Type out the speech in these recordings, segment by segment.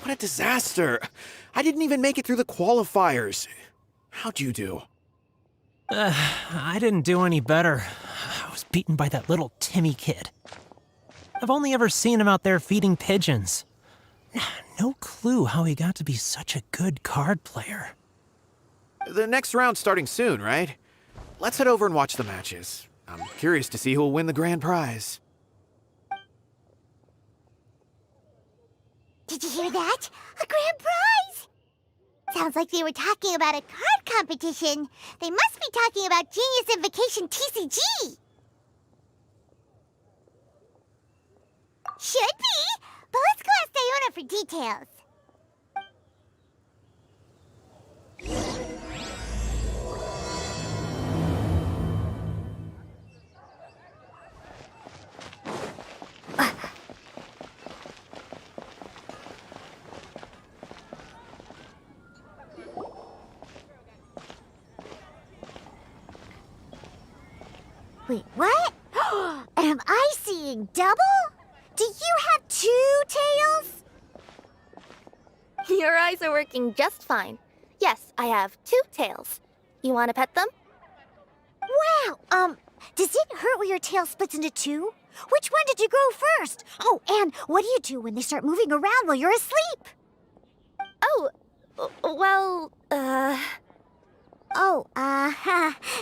What a disaster. I didn't even make it through the qualifiers. How'd you do? I didn't do any better. I was beaten by that little Timmy kid. I've only ever seen him out there feeding pigeons. No clue how he got to be such a good card player. The next round's starting soon, right? Let's head over and watch the matches. I'm curious to see who will win the grand prize. Did you hear that? A grand prize! Sounds like they were talking about a card competition. They must be talking about Genius Invocation TCG. Should be, but let's go ask Diona for details. Wait, what? Am I seeing double? Do you have 2 tails? Your eyes are working just fine. Yes, I have 2 tails. You want to pet them? Wow, does it hurt when your tail splits into 2? Which one did you grow first? Oh, and what do you do when they start moving around while you're asleep? Oh, well,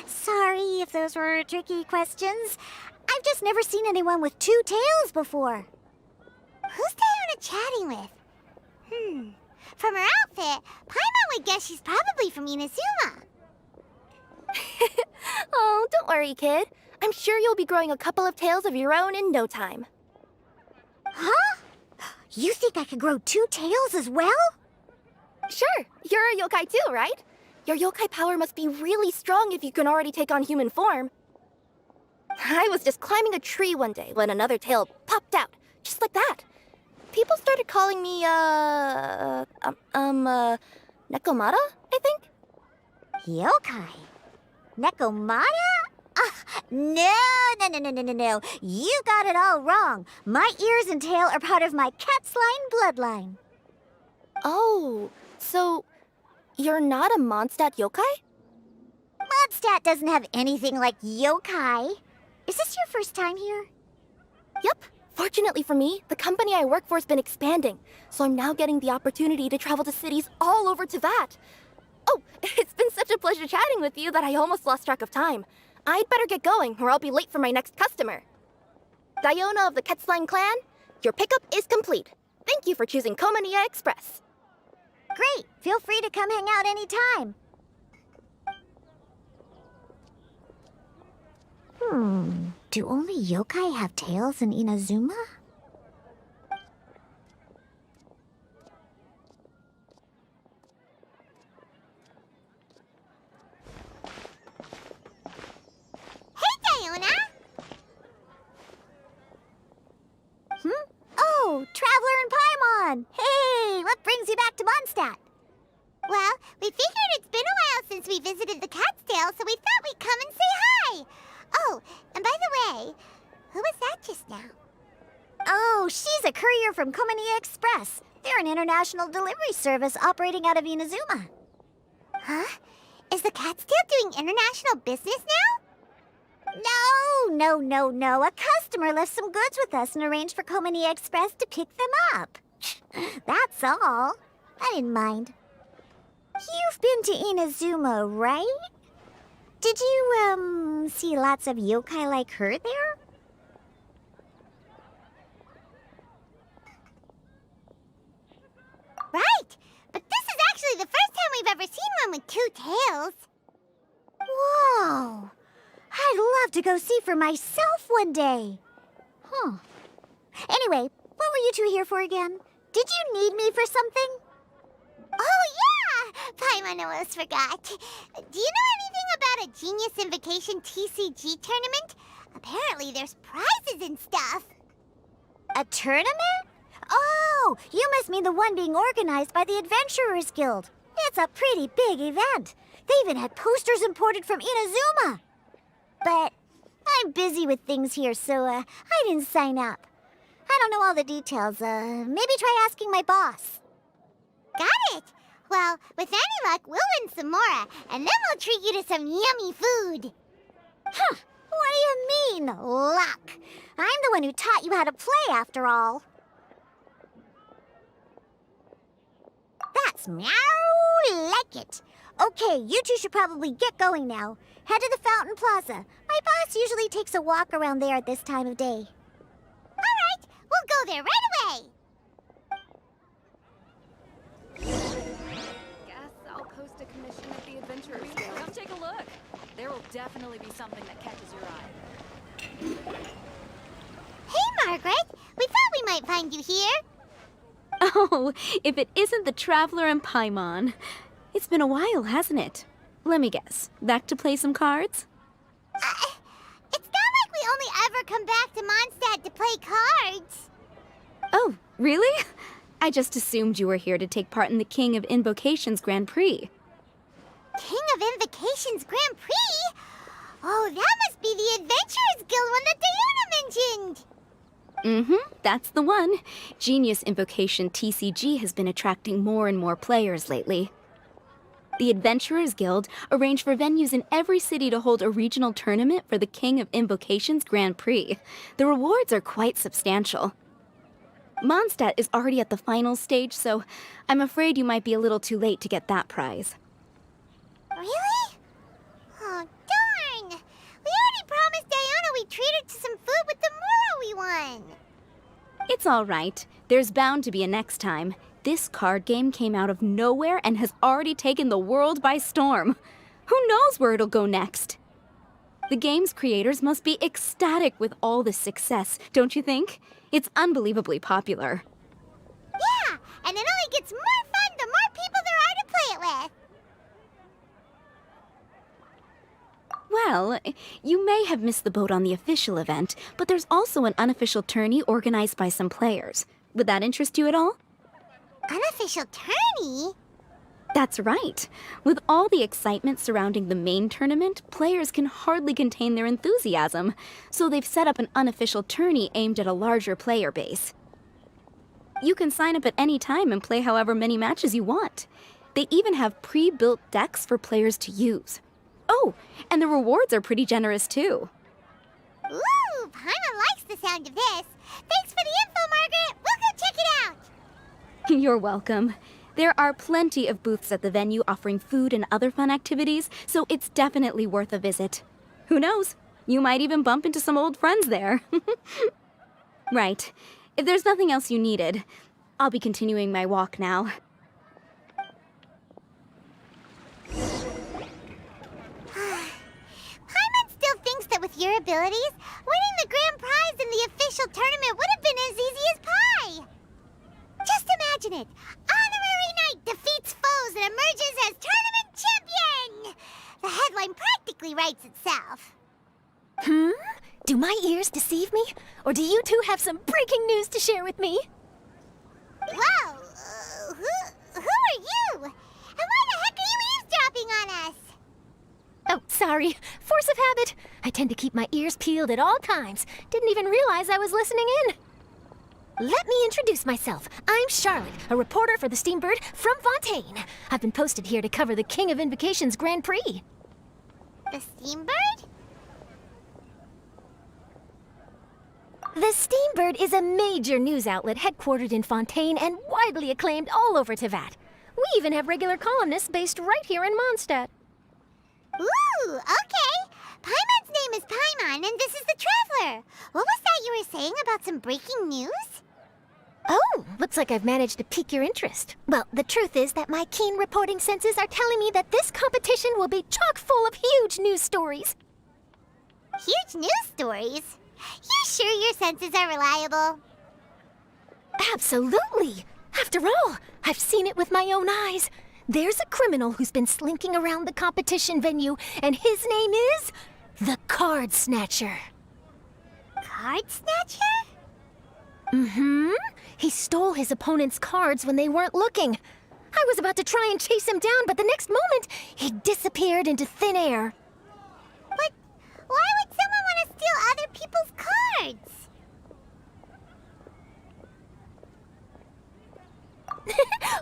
sorry if those were tricky questions. I've just never seen anyone with 2 tails before. Who's Diona chatting with? From her outfit, Paimon would guess she's probably from Inazuma. Oh, don't worry, kid. I'm sure you'll be growing a couple of tails of your own in no time. Huh? You think I could grow 2 tails as well? Sure, you're a yokai too, right? Your yokai power must be really strong if you can already take on human form. I was just climbing a tree one day when another tail popped out, just like that. People started calling me, Nekomata, I think? Yokai? Nekomata? No. You got it all wrong. My ears and tail are part of my cat's line bloodline. Oh, so you're not a Mondstadt yokai? Mondstadt doesn't have anything like yokai. Is this your first time here? Yep. Fortunately for me, the company I work for has been expanding, so I'm now getting the opportunity to travel to cities all over Teyvat. Oh, it's been such a pleasure chatting with you that I almost lost track of time. I'd better get going, or I'll be late for my next customer. Diona of the Quetzline clan, your pickup is complete. Thank you for choosing Komania Express. Great. Feel free to come hang out anytime. Do only yokai have tails in Inazuma? Hey, Diona! Oh, Traveler and Paimon! Hey, what brings you back to Mondstadt? Well, we figured it's been a while since we visited the Cat's Tail, so we thought we'd come and say hi! Oh, and by the way, who was that just now? Oh, she's a courier from Komania Express. They're an international delivery service operating out of Inazuma. Huh? Is the Cat's Tail doing international business now? No. A customer left some goods with us and arranged for Komania Express to pick them up. That's all. I didn't mind. You've been to Inazuma, right? Did you, see lots of yokai like her there? Right! But this is actually the first time we've ever seen one with 2 tails. Whoa! I'd love to go see for myself one day. Anyway, what were you 2 here for again? Did you need me for something? Oh, yeah! Paimon almost forgot. Do you know anything about a Genius Invocation TCG tournament? Apparently there's prizes and stuff. A tournament? Oh, you must mean the one being organized by the Adventurers Guild. It's a pretty big event. They even had posters imported from Inazuma. But I'm busy with things here, so I didn't sign up. I don't know all the details. Maybe try asking my boss. Got it! Well, with any luck, we'll win some more, and then we'll treat you to some yummy food. Huh. What do you mean, luck? I'm the one who taught you how to play, after all. That's meow like it. Okay, you two should probably get going now. Head to the Fountain Plaza. My boss usually takes a walk around there at this time of day. All right, we'll go there right away. Guess I'll post a commission at the Adventurers Guild. Come take a look. There will definitely be something that catches your eye. Hey, Margaret. We thought we might find you here. Oh, if it isn't the Traveler and Paimon. It's been a while, hasn't it? Let me guess. Back to play some cards? It's not like we only ever come back to Mondstadt to play cards. Oh, really? I just assumed you were here to take part in the King of Invocations Grand Prix. King of Invocations Grand Prix? Oh, that must be the Adventurers Guild one that Diana mentioned. That's the one. Genius Invocation TCG has been attracting more and more players lately. The Adventurers Guild arranged for venues in every city to hold a regional tournament for the King of Invocations Grand Prix. The rewards are quite substantial. Mondstadt is already at the final stage, so I'm afraid you might be a little too late to get that prize. Really? Oh, darn! We already promised Diana we'd treat her to some food with the Muro we won. It's all right. There's bound to be a next time. This card game came out of nowhere and has already taken the world by storm. Who knows where it'll go next? The game's creators must be ecstatic with all this success, don't you think? It's unbelievably popular. Yeah, and it only gets more fun the more people there are to play it with. Well, you may have missed the boat on the official event, but there's also an unofficial tourney organized by some players. Would that interest you at all? Unofficial tourney? That's right. With all the excitement surrounding the main tournament, players can hardly contain their enthusiasm, so they've set up an unofficial tourney aimed at a larger player base. You can sign up at any time and play however many matches you want. They even have pre-built decks for players to use. Oh, and the rewards are pretty generous too. Ooh, Paimon likes the sound of this. Thanks for the info, Margaret. We'll go check it out. You're welcome. There are plenty of booths at the venue offering food and other fun activities, so it's definitely worth a visit. Who knows? You might even bump into some old friends there. Right. If there's nothing else you needed, I'll be continuing my walk now. Paimon still thinks that with your abilities, winning the grand prize in the official tournament would have been as easy as pie. Just imagine it. Honorary Knight defeats foes and emerges as tournament champion! The headline practically writes itself. Do my ears deceive me? Or do you two have some breaking news to share with me? Whoa! Who are you? And why the heck are you eavesdropping on us? Oh, sorry. Force of habit. I tend to keep my ears peeled at all times. Didn't even realize I was listening in. Let me introduce myself. I'm Charlotte, a reporter for the Steambird from Fontaine. I've been posted here to cover the King of Invocations Grand Prix. The Steambird? The Steambird is a major news outlet headquartered in Fontaine and widely acclaimed all over Teyvat. We even have regular columnists based right here in Mondstadt. Ooh, okay. Paimon's name is Paimon, and this is the Traveler. What was that you were saying about some breaking news? Oh, looks like I've managed to pique your interest. Well, the truth is that my keen reporting senses are telling me that this competition will be chock full of huge news stories. Huge news stories? You sure your senses are reliable? Absolutely. After all, I've seen it with my own eyes. There's a criminal who's been slinking around the competition venue, and his name is the Card Snatcher. Card Snatcher? He stole his opponent's cards when they weren't looking. I was about to try and chase him down, but the next moment, he disappeared into thin air. But why would someone want to steal other people's cards?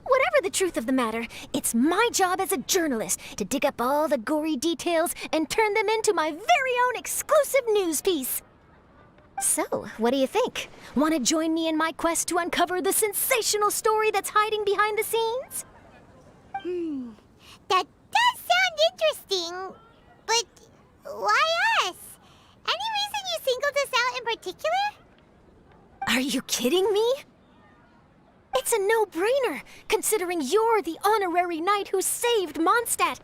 Whatever the truth of the matter, it's my job as a journalist to dig up all the gory details and turn them into my very own exclusive news piece. So, what do you think? Want to join me in my quest to uncover the sensational story that's hiding behind the scenes? That does sound interesting, but why us? Any reason you singled us out in particular? Are you kidding me? It's a no-brainer, considering you're the honorary knight who saved Mondstadt,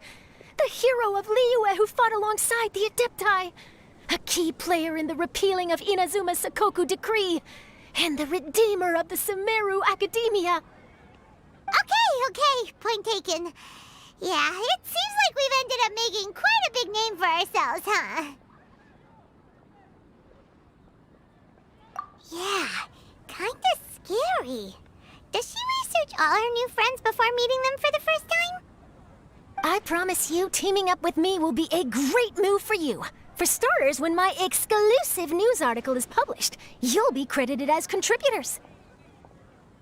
the hero of Liyue who fought alongside the Adepti, a key player in the repealing of Inazuma's Sakoku decree, and the redeemer of the Sumeru Academia. Okay, point taken. Yeah, it seems like we've ended up making quite a big name for ourselves, huh? Yeah, kinda scary. Does she research all her new friends before meeting them for the first time? I promise you, teaming up with me will be a great move for you. For starters, when my exclusive news article is published, you'll be credited as contributors.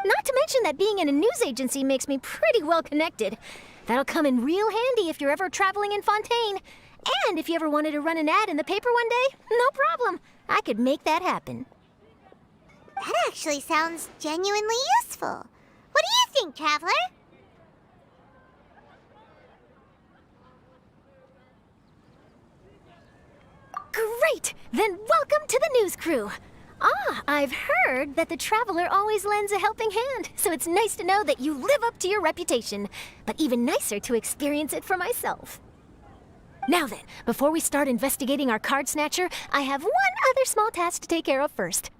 Not to mention that being in a news agency makes me pretty well connected. That'll come in real handy if you're ever traveling in Fontaine. And if you ever wanted to run an ad in the paper one day, no problem. I could make that happen. That actually sounds genuinely useful. What do you think, Traveler? Great! Then welcome to the news crew. I've heard that the Traveler always lends a helping hand, so it's nice to know that you live up to your reputation, but even nicer to experience it for myself. Now then, before we start investigating our card snatcher, I have one other small task to take care of first.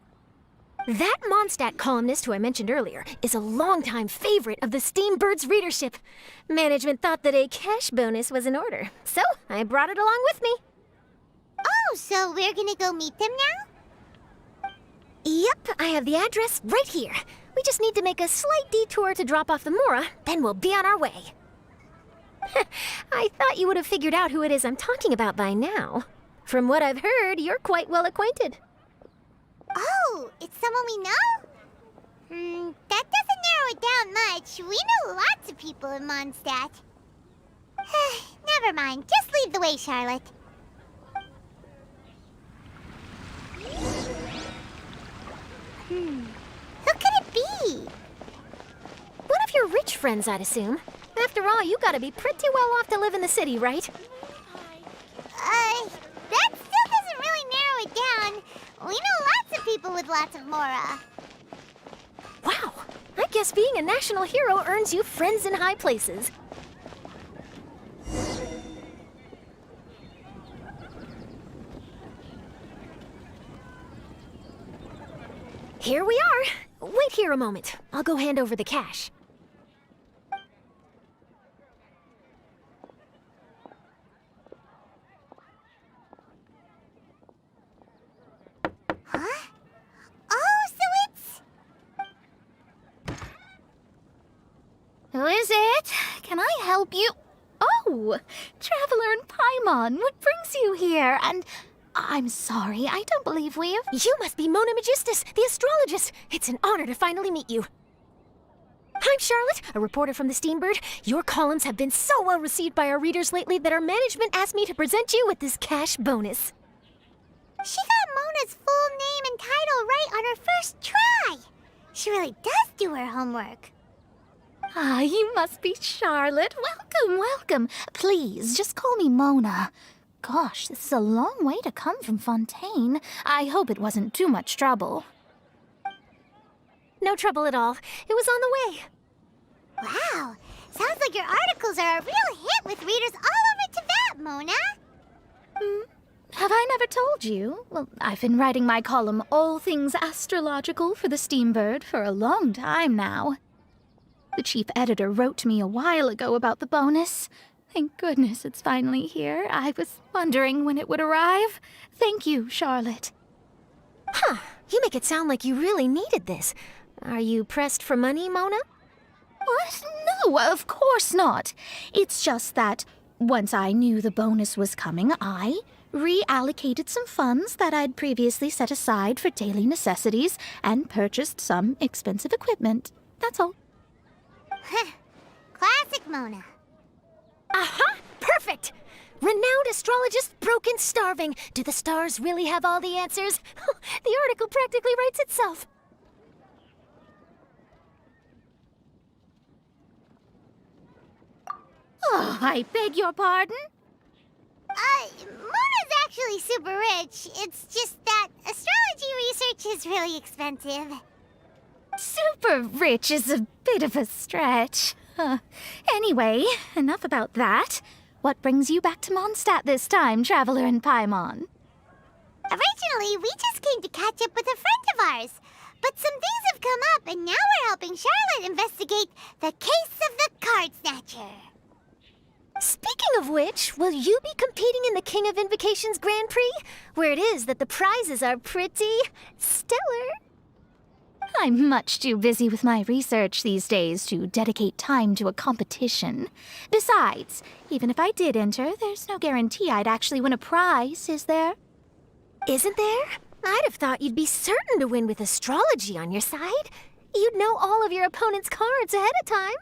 That Mondstadt columnist who I mentioned earlier is a longtime favorite of the Steambird's readership. Management thought that a cash bonus was in order, so I brought it along with me. Oh, so we're gonna go meet them now? Yep, I have the address right here. We just need to make a slight detour to drop off the Mora, then we'll be on our way. I thought you would have figured out who it is I'm talking about by now. From what I've heard, you're quite well acquainted. Oh, it's someone we know? That doesn't narrow it down much. We know lots of people in Mondstadt. Never mind, just lead the way, Charlotte. Who could it be? One of your rich friends, I'd assume. After all, you gotta be pretty well off to live in the city, right? That still doesn't really narrow it down. We know lots of people with lots of Mora. Wow, I guess being a national hero earns you friends in high places. Here we are. Wait here a moment. I'll go hand over the cash. Huh? Oh, so it's... Who is it? Can I help you? Oh, Traveler and Paimon, what brings you here? And I'm sorry, I don't believe we've... You must be Mona Magistus, the astrologist. It's an honor to finally meet you. I'm Charlotte, a reporter from the Steambird. Your columns have been so well received by our readers lately that our management asked me to present you with this cash bonus. She got Mona's full name and title right on her first try. She really does do her homework. Ah, you must be Charlotte. Welcome, welcome. Please, just call me Mona. Gosh, this is a long way to come from Fontaine. I hope it wasn't too much trouble. No trouble at all. It was on the way. Wow, sounds like your articles are a real hit with readers all over Teyvat, Mona. Have I never told you? Well, I've been writing my column All Things Astrological for the Steambird for a long time now. The chief editor wrote to me a while ago about the bonus. Thank goodness it's finally here. I was wondering when it would arrive. Thank you, Charlotte. Huh, you make it sound like you really needed this. Are you pressed for money, Mona? What? No, of course not. It's just that once I knew the bonus was coming, I reallocated some funds that I'd previously set aside for daily necessities and purchased some expensive equipment. That's all. Classic Mona. Aha! Perfect! Renowned astrologist broken starving. Do the stars really have all the answers? The article practically writes itself. Oh, I beg your pardon? Mona's actually super rich. It's just that astrology research is really expensive. Super rich is a bit of a stretch. Anyway, enough about that. What brings you back to Mondstadt this time, Traveler in Paimon? Originally, we just came to catch up with a friend of ours. But some things have come up, and now we're helping Charlotte investigate the case of the Card Snatcher. Speaking of which, will you be competing in the King of Invocations Grand Prix? Where it is that the prizes are pretty stellar. I'm much too busy with my research these days to dedicate time to a competition. Besides, even if I did enter, there's no guarantee I'd actually win a prize, is there? Isn't there? I'd have thought you'd be certain to win with astrology on your side. You'd know all of your opponent's cards ahead of time.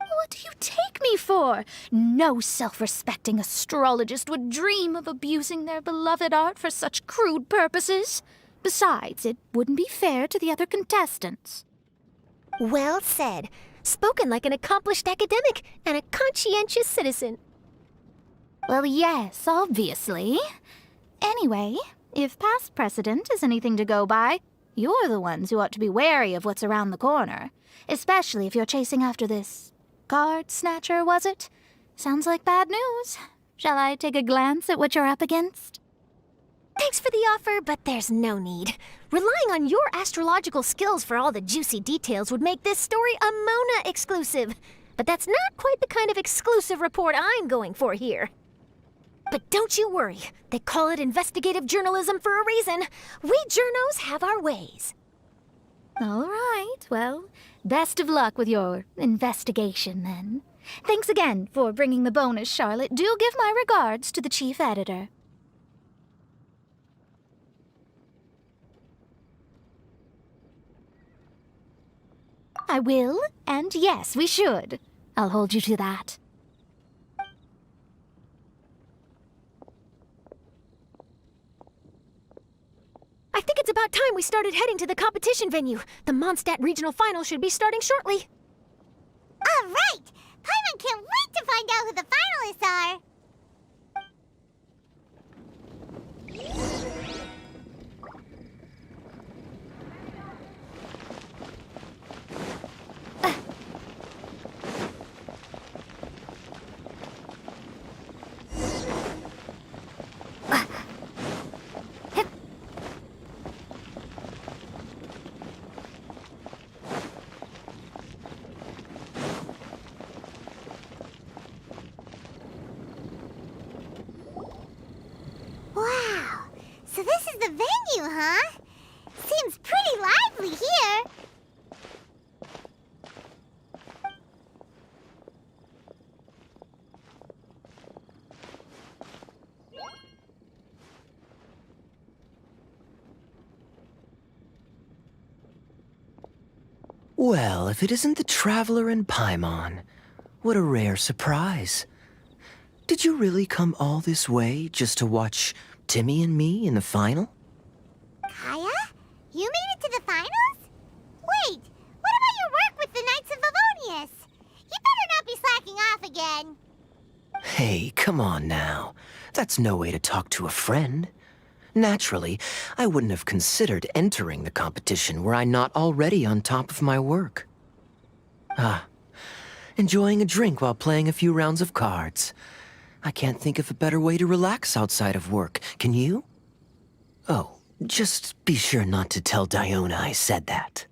What do you take me for? No self-respecting astrologist would dream of abusing their beloved art for such crude purposes. Besides, it wouldn't be fair to the other contestants. Well said. Spoken like an accomplished academic and a conscientious citizen. Well, yes, obviously. Anyway, if past precedent is anything to go by, you're the ones who ought to be wary of what's around the corner. Especially if you're chasing after this card snatcher, was it? Sounds like bad news. Shall I take a glance at what you're up against? Thanks for the offer, but there's no need. Relying on your astrological skills for all the juicy details would make this story a Mona exclusive. But that's not quite the kind of exclusive report I'm going for here. But don't you worry. They call it investigative journalism for a reason. We journos have our ways. All right, well, best of luck with your investigation, then. Thanks again for bringing the bonus, Charlotte. Do give my regards to the chief editor. I will, and yes, we should. I'll hold you to that. I think it's about time we started heading to the competition venue. The Mondstadt Regional Final should be starting shortly. All right! Paimon can't wait to find out who the finalists are! Wow, so this is the venue, huh? Seems pretty lively here. Well, if it isn't the Traveler in Paimon, what a rare surprise. Did you really come all this way just to watch Timmy and me in the final? Kaya? You made it to the finals? Wait, what about your work with the Knights of Favonius? You better not be slacking off again. Hey, come on now. That's no way to talk to a friend. Naturally, I wouldn't have considered entering the competition were I not already on top of my work. Enjoying a drink while playing a few rounds of cards. I can't think of a better way to relax outside of work, can you? Oh, just be sure not to tell Diona I said that.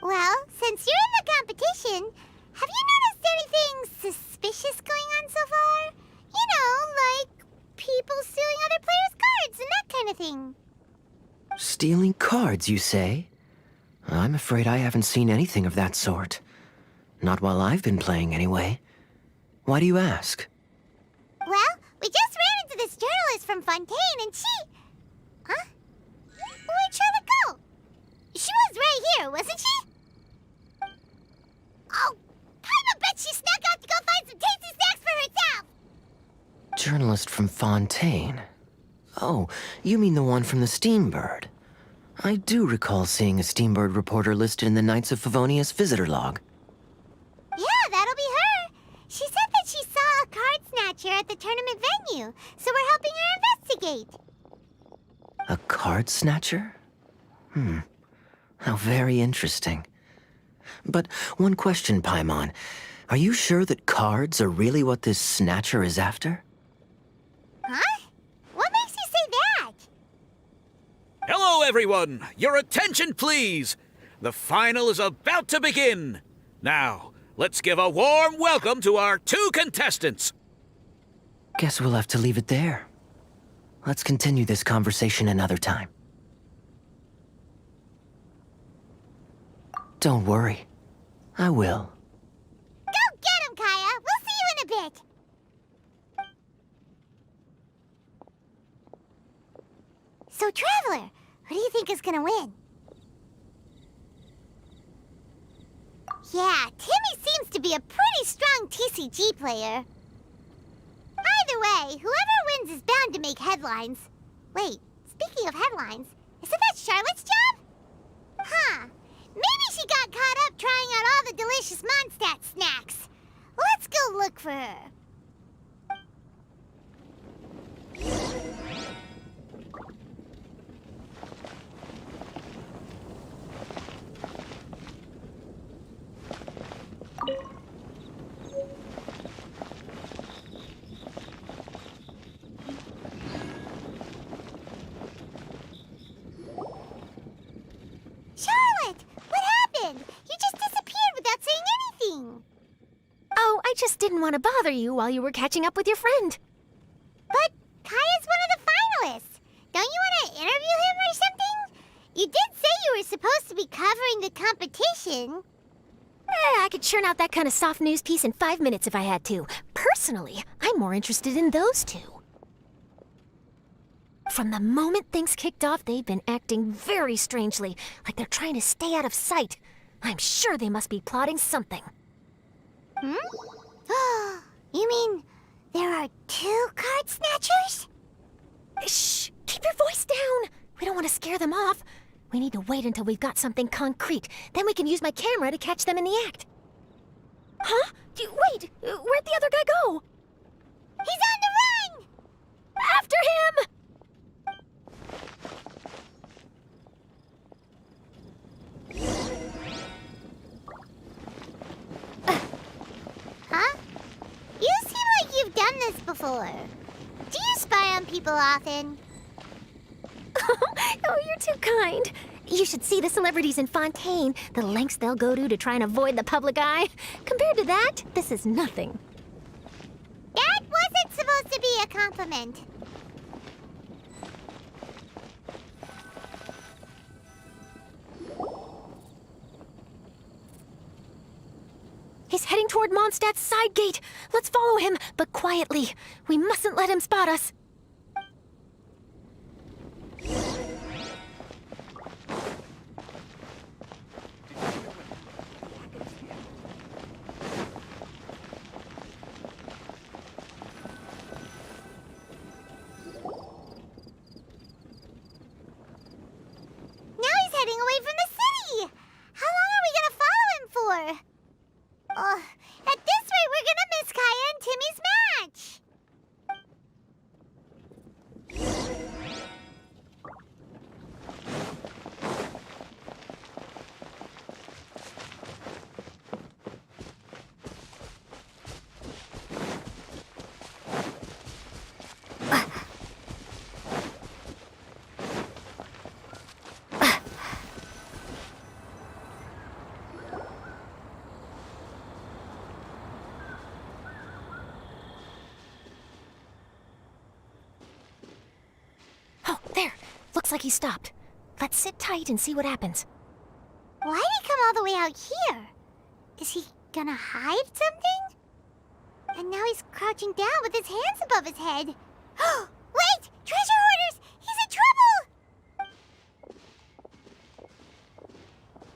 Well, since you're in the competition, have you noticed anything suspicious going on so far? You know, like people stealing other players' cards and that kind of thing. Stealing cards, you say? I'm afraid I haven't seen anything of that sort. Not while I've been playing, anyway. Why do you ask? Well, we just ran into this journalist from Fontaine and she... Huh? Where'd Charlotte go? She was right here, wasn't she? Oh, Paimon journalist from Fontaine. Oh, you mean the one from the Steambird. I do recall seeing a Steambird reporter listed in the Knights of Favonius visitor log. Yeah, that'll be her. She said that she saw a card snatcher at the tournament venue, so we're helping her investigate. A card snatcher? How very interesting. But one question, Paimon. Are you sure that cards are really what this snatcher is after? Huh? What makes you say that? Hello, everyone! Your attention, please! The final is about to begin! Now, let's give a warm welcome to our 2 contestants! Guess we'll have to leave it there. Let's continue this conversation another time. Don't worry. I will. Go get him, Kaya! We'll see you in a bit! So, Traveler, who do you think is gonna win? Yeah, Timmy seems to be a pretty strong TCG player. Either way, whoever wins is bound to make headlines. Wait, speaking of headlines, isn't that Charlotte's job? Huh. Maybe she got caught up trying out all the delicious Mondstadt snacks. Let's go look for her. Charlotte, what happened? You just disappeared without saying anything. Oh, I just didn't want to bother you while you were catching up with your friend. But Kaya's one of the finalists. Don't you want to interview him or something? You did say you were supposed to be covering the competition. I could churn out that kind of soft news piece in 5 minutes if I had to. Personally, I'm more interested in those 2. From the moment things kicked off, they've been acting very strangely, like they're trying to stay out of sight. I'm sure they must be plotting something. You mean there are 2 card snatchers? Shh! Keep your voice down! We don't want to scare them off. We need to wait until we've got something concrete. Then we can use my camera to catch them in the act. Huh? Wait! Where'd the other guy go? He's on the run! After him! Huh? You seem like you've done this before. Do you spy on people often? Oh, you're too kind. You should see the celebrities in Fontaine, the lengths they'll go to try and avoid the public eye. Compared to that, this is nothing. That wasn't supposed to be a compliment. He's heading toward Mondstadt's side gate. Let's follow him, but quietly. We mustn't let him spot us. Now he's heading away from the city! How long are we gonna follow him for? At this rate, we're gonna miss Kaya and Timmy's match! Oh, there. Looks like he stopped. Let's sit tight and see what happens. Why'd he come all the way out here? Is he gonna hide something? And now he's crouching down with his hands above his head. Wait! Treasure hoarders! He's in trouble!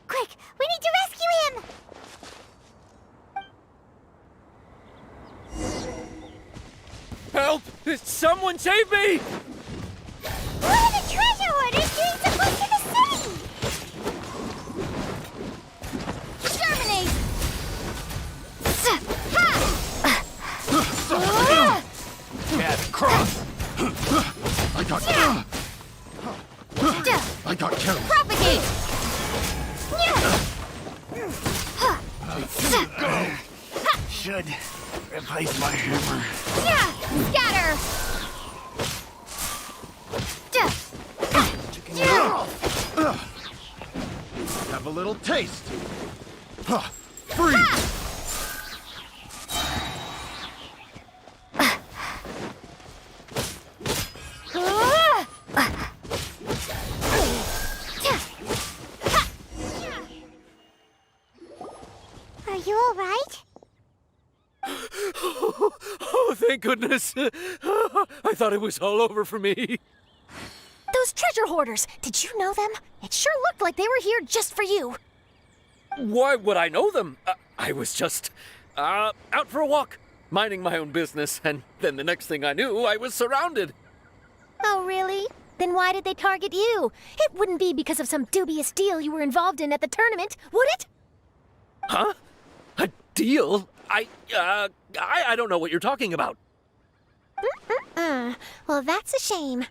Quick! We need to rescue him! Help! Someone save me! What are the treasure hoarders doing so close to the city? Germinate! Yeah, cross. I got carried. Propagate! Should replace my hammer. Scatter! Have a little taste. Freeze! Are you all right? Oh, thank goodness. I thought it was all over for me. Those treasure hoarders, did you know them? It sure looked like they were here just for you. Why would I know them? I was just out for a walk, minding my own business, and then the next thing I knew, I was surrounded. Oh, really? Then why did they target you? It wouldn't be because of some dubious deal you were involved in at the tournament, would it? Huh? A deal? I don't know what you're talking about. Well, that's a shame.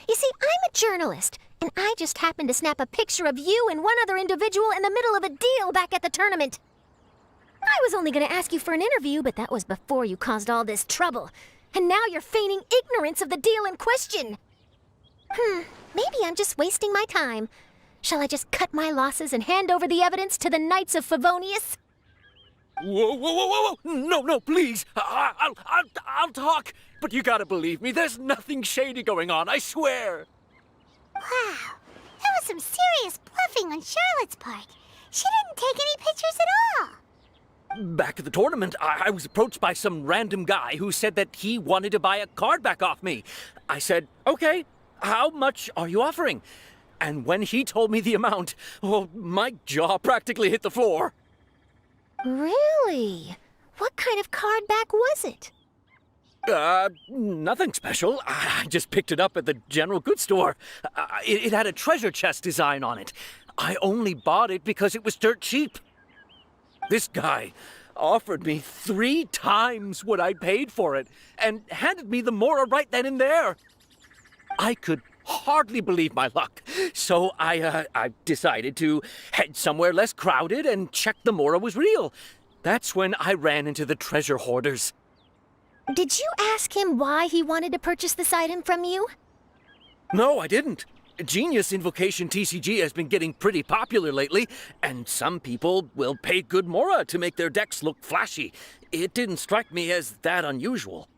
You see, I'm a journalist, and I just happened to snap a picture of you and one other individual in the middle of a deal back at the tournament. I was only going to ask you for an interview, but that was before you caused all this trouble. And now you're feigning ignorance of the deal in question. Maybe I'm just wasting my time. Shall I just cut my losses and hand over the evidence to the Knights of Favonius? Whoa! No, please. I'll talk. But you gotta believe me, there's nothing shady going on, I swear. Wow, that was some serious bluffing on Charlotte's part. She didn't take any pictures at all. Back at the tournament, I was approached by some random guy who said that he wanted to buy a card back off me. I said, okay, how much are you offering? And when he told me the amount, oh, my jaw practically hit the floor. Really? What kind of card back was it? Nothing special. I just picked it up at the general goods store. It had a treasure chest design on it. I only bought it because it was dirt cheap. This guy offered me 3 times what I paid for it and handed me the Mora right then and there. I could hardly believe my luck, so I decided to head somewhere less crowded and check the Mora was real. That's when I ran into the treasure hoarders. Did you ask him why he wanted to purchase this item from you? No, I didn't. Genius Invocation TCG has been getting pretty popular lately, and some people will pay good Mora to make their decks look flashy. It didn't strike me as that unusual.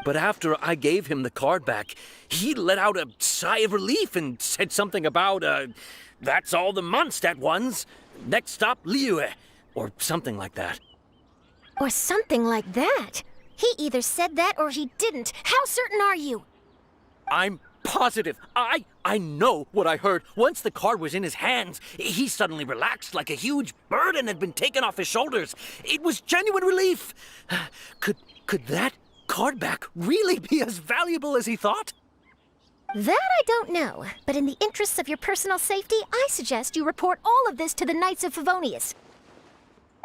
But after I gave him the card back, he let out a sigh of relief and said something about, that's all the Mondstadt ones. Next stop, Liyue, or something like that. Or something like that? He either said that or he didn't. How certain are you? I'm positive. I know what I heard. Once the card was in his hands, he suddenly relaxed like a huge burden had been taken off his shoulders. It was genuine relief. Could that card back really be as valuable as he thought? That I don't know, but in the interests of your personal safety, I suggest you report all of this to the Knights of Favonius.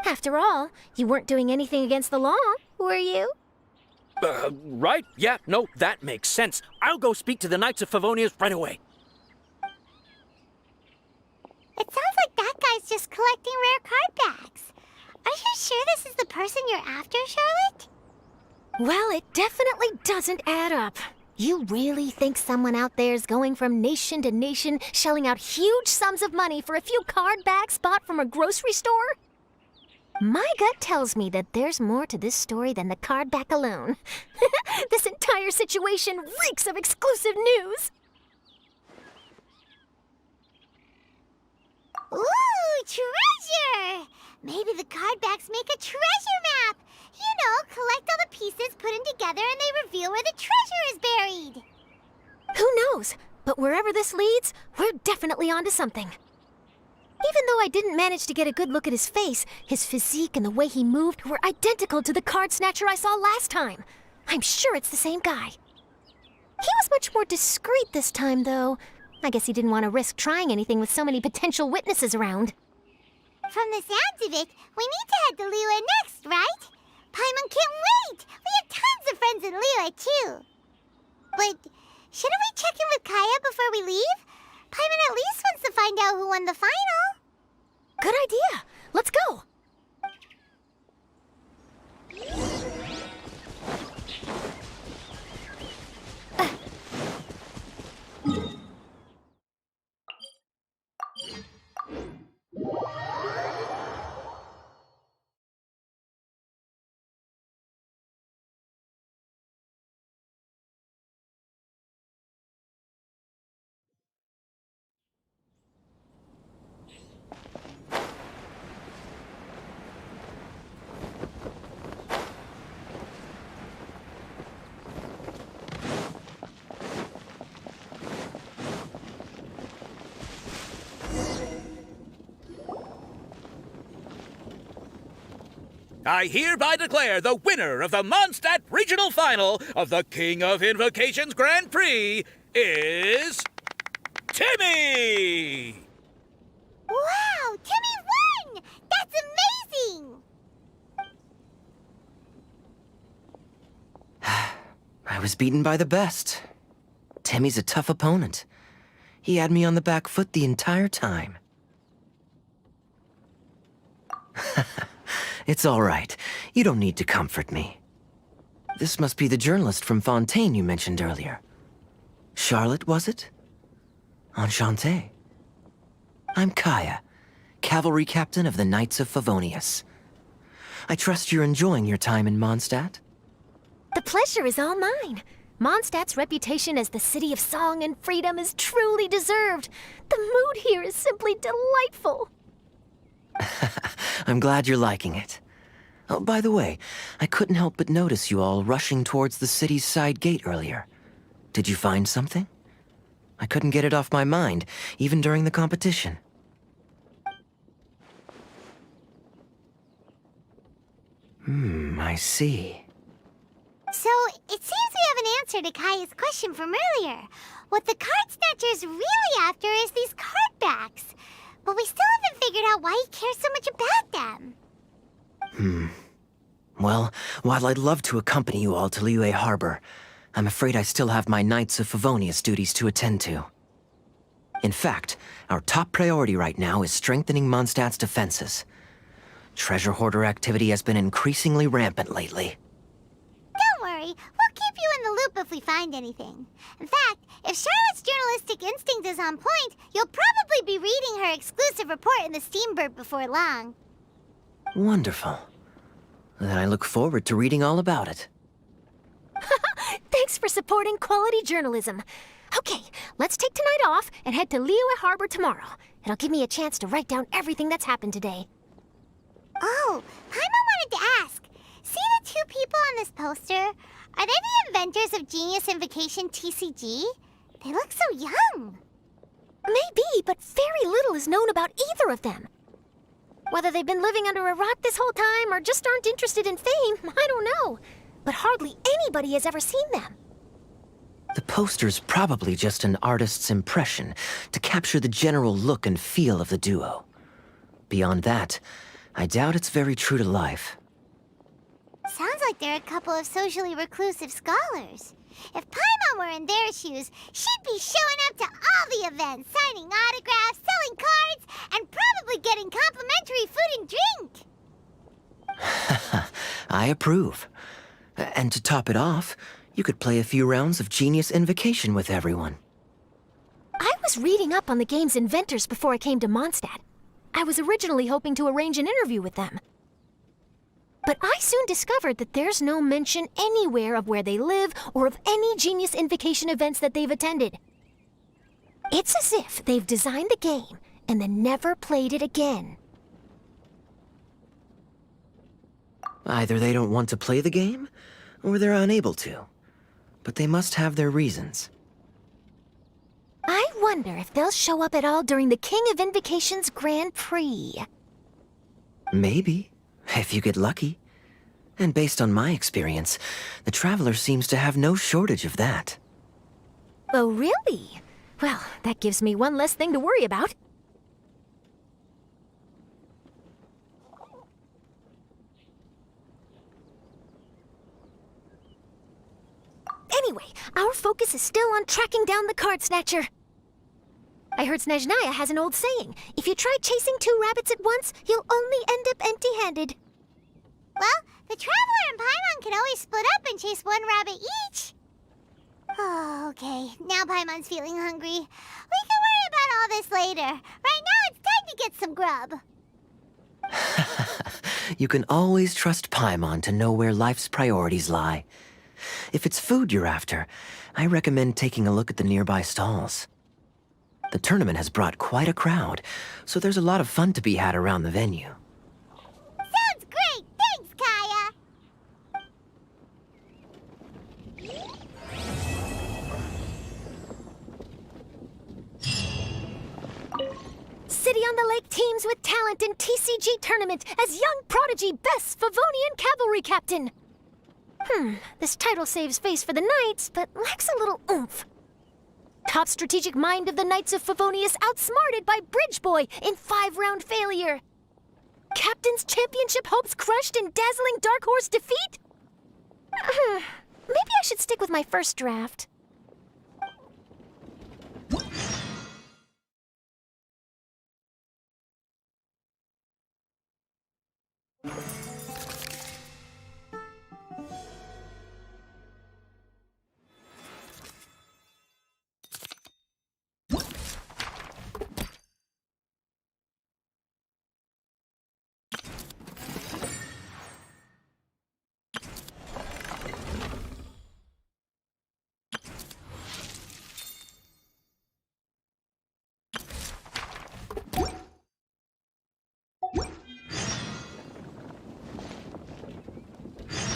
After all, you weren't doing anything against the law, were you? Right. Yeah, no, that makes sense. I'll go speak to the Knights of Favonius right away. It sounds like that guy's just collecting rare card backs. Are you sure this is the person you're after, Charlotte? Well, it definitely doesn't add up. You really think someone out there is going from nation to nation, shelling out huge sums of money for a few card backs bought from a grocery store? My gut tells me that there's more to this story than the card back alone. This entire situation reeks of exclusive news! Ooh, treasure! Maybe the card backs make a treasure map! You know, collect all the pieces, put them together, and they reveal where the treasure is buried! Who knows? But wherever this leads, we're definitely onto something. Even though I didn't manage to get a good look at his face, his physique and the way he moved were identical to the card snatcher I saw last time. I'm sure it's the same guy. He was much more discreet this time, though. I guess he didn't want to risk trying anything with so many potential witnesses around. From the sounds of it, we need to head to Liyue next, right? Paimon can't wait! We have tons of friends in Liyue, too. But shouldn't we check in with Kaya before we leave? Paimon at least wants to find out who won the final. Good idea. Let's go. I hereby declare the winner of the Mondstadt Regional Final of the King of Invocations Grand Prix is... Timmy! Wow, Timmy won! That's amazing! I was beaten by the best. Timmy's a tough opponent. He had me on the back foot the entire time. It's all right. You don't need to comfort me. This must be the journalist from Fontaine you mentioned earlier. Charlotte, was it? Enchanté. I'm Kaya, cavalry captain of the Knights of Favonius. I trust you're enjoying your time in Mondstadt? The pleasure is all mine. Mondstadt's reputation as the city of song and freedom is truly deserved. The mood here is simply delightful. I'm glad you're liking it. Oh, by the way, I couldn't help but notice you all rushing towards the city's side gate earlier. Did you find something? I couldn't get it off my mind, even during the competition. I see. So, it seems we have an answer to Kaya's question from earlier. What the card snatcher's really after is these card backs. But we still haven't figured out why he cares so much about them. Well, while I'd love to accompany you all to Liyue Harbor, I'm afraid I still have my Knights of Favonius duties to attend to. In fact, our top priority right now is strengthening Mondstadt's defenses. Treasure hoarder activity has been increasingly rampant lately. Don't worry, we'll keep you in the loop if we find anything. In fact, if Charlotte's journalistic instinct is on point, you'll probably be reading her exclusive report in the Steambird before long. Wonderful. Then I look forward to reading all about it. Thanks for supporting quality journalism. Okay, let's take tonight off and head to Liyue Harbor tomorrow. It'll give me a chance to write down everything that's happened today. Oh, Paimon wanted to ask. See the two people on this poster? Are they the inventors of Genius Invocation TCG? They look so young. Maybe, but very little is known about either of them. Whether they've been living under a rock this whole time or just aren't interested in fame, I don't know. But hardly anybody has ever seen them. The poster's probably just an artist's impression to capture the general look and feel of the duo. Beyond that, I doubt it's very true to life. Sounds like they're a couple of socially reclusive scholars. If Paimon were in their shoes, she'd be showing up to all the events, signing autographs, selling cards, and probably getting complimentary food and drink. I approve. And to top it off, you could play a few rounds of Genius Invocation with everyone. I was reading up on the game's inventors before I came to Mondstadt. I was originally hoping to arrange an interview with them. But I soon discovered that there's no mention anywhere of where they live or of any Genius Invocation events that they've attended. It's as if they've designed the game and then never played it again. Either they don't want to play the game, or they're unable to. But they must have their reasons. I wonder if they'll show up at all during the King of Invocation's Grand Prix. Maybe, if you get lucky. And based on my experience, the Traveler seems to have no shortage of that. Oh, really? Well, that gives me one less thing to worry about. Anyway, our focus is still on tracking down the card snatcher. I heard Snezhnaya has an old saying. If you try chasing 2 rabbits at once, you'll only end up empty-handed. Well, the Traveler and Paimon can always split up and chase 1 rabbit each. Oh, okay. Now Paimon's feeling hungry. We can worry about all this later. Right now, it's time to get some grub. You can always trust Paimon to know where life's priorities lie. If it's food you're after, I recommend taking a look at the nearby stalls. The tournament has brought quite a crowd, so there's a lot of fun to be had around the venue. Sounds great! Thanks, Kaya! City on the Lake teams with talent in TCG tournament as young prodigy best Favonian cavalry captain. This title saves face for the Knights, but lacks a little oomph. Top strategic mind of the Knights of Favonius outsmarted by Bridge Boy in 5-round failure. Captain's championship hopes crushed in dazzling Dark Horse defeat? Maybe I should stick with my first draft.